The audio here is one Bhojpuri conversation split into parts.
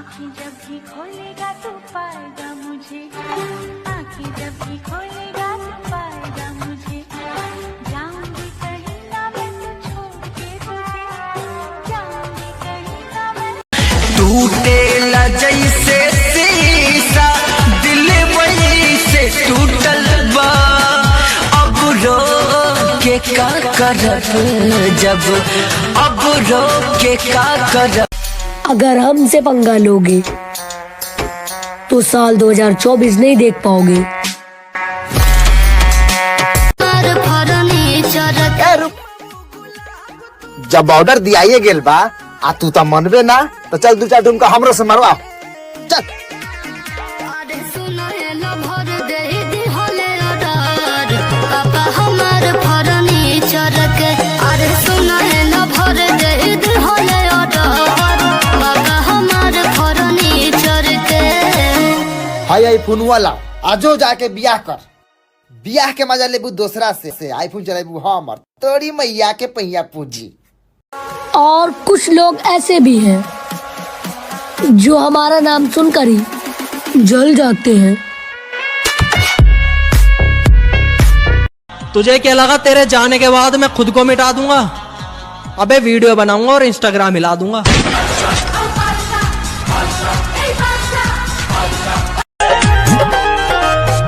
आँखें जब भी खोलेगा तू पाएगा मुझे, आँखें जब भी खोलेगा तू पाएगा मुझे, जाऊंगी कहीं ना मैं तो छोड़ के तुझे, जाऊंगी कहीं ना मैं। टूटेला जैसे शीशा दिल वही से टूटल बा, अब रो के का करब जब, अब रो के का करब। अगर हमसे पंगा लोगे तो साल 2024 नहीं देख पाओगे। जब ऑर्डर दिया गेल बा आ तू तो मनबे ना, तो चल 2-4 ठुमका हमरो से मरवा चल। हाय आईफोन वाला आजो जाके बियाह कर, बियाह के मजा लेबू दूसरा से आईफोन चलेबू हमर, तोरी मैया के पहिया पूजी। और कुछ लोग ऐसे भी हैं जो हमारा नाम सुनकर ही जल जाते हैं। तुझे क्या लगा तेरे जाने के बाद मैं खुद को मिटा दूंगा? अबे वीडियो बनाऊंगा और इंस्टाग्राम हिला दूंगा।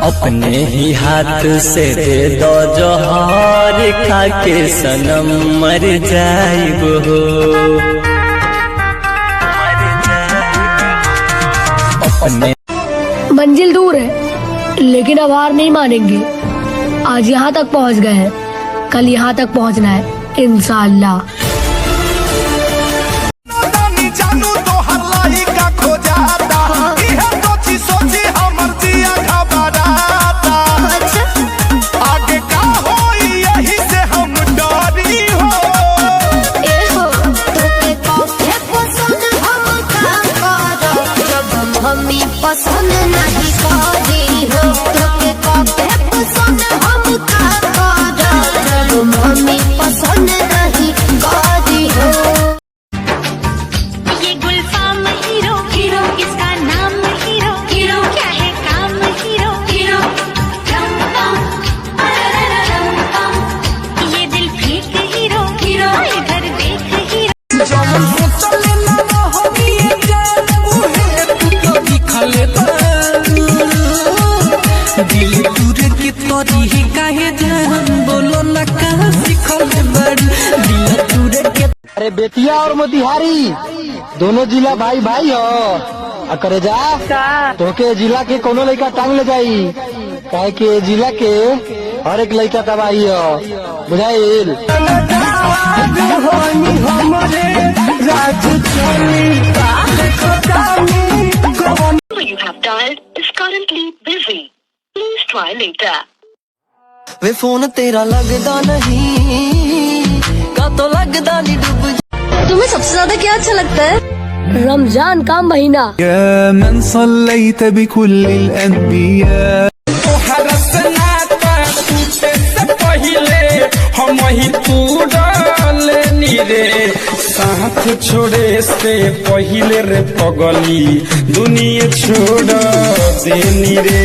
अपने ही हाथ से दे दो जोहर, खा के सनम मर जाइब हो। अपने मंजिल दूर है लेकिन अब हार नहीं मानेंगे। आज यहाँ तक पहुँच गए हैं, कल यहाँ तक पहुँचना है इंशाअल्लाह। पसंद नहीं करी हो तो पसंद हम का मम्मी पसंद नहीं करी हो। ये गुलफाम हीरो हीरो, इसका नाम हीरो हीरो, क्या है काम हीरो हीरो, रम पम रम पम, ये दिल फेंक हीरो हीरो, इधर देख हीरो। दिल तुरे की तोरी काहे जान बोलो ना कहाँ सिखल बड़ी दिल तुरे के। अरे बेतिया और मोतिहारी दोनों जिला भाई भाई हो, करे जा तो के जिला के कोनो लड़का टांग ले जाई, काहे के जिला के हर एक लड़का तबाही हो, बुझाइल। You have dialed is currently busy. Please try later. Way phone तेरा लगदा नहीं का तो लगदा नहीं डूब। तुम्हें सबसे ज्यादा क्या अच्छा लगता है? रमजान का महीना। يا من صليت بكل الأنبياء हम ही पूरा रे साथ छोड़े से पहिले रे पगली दुनिया छोड़ देनी रे।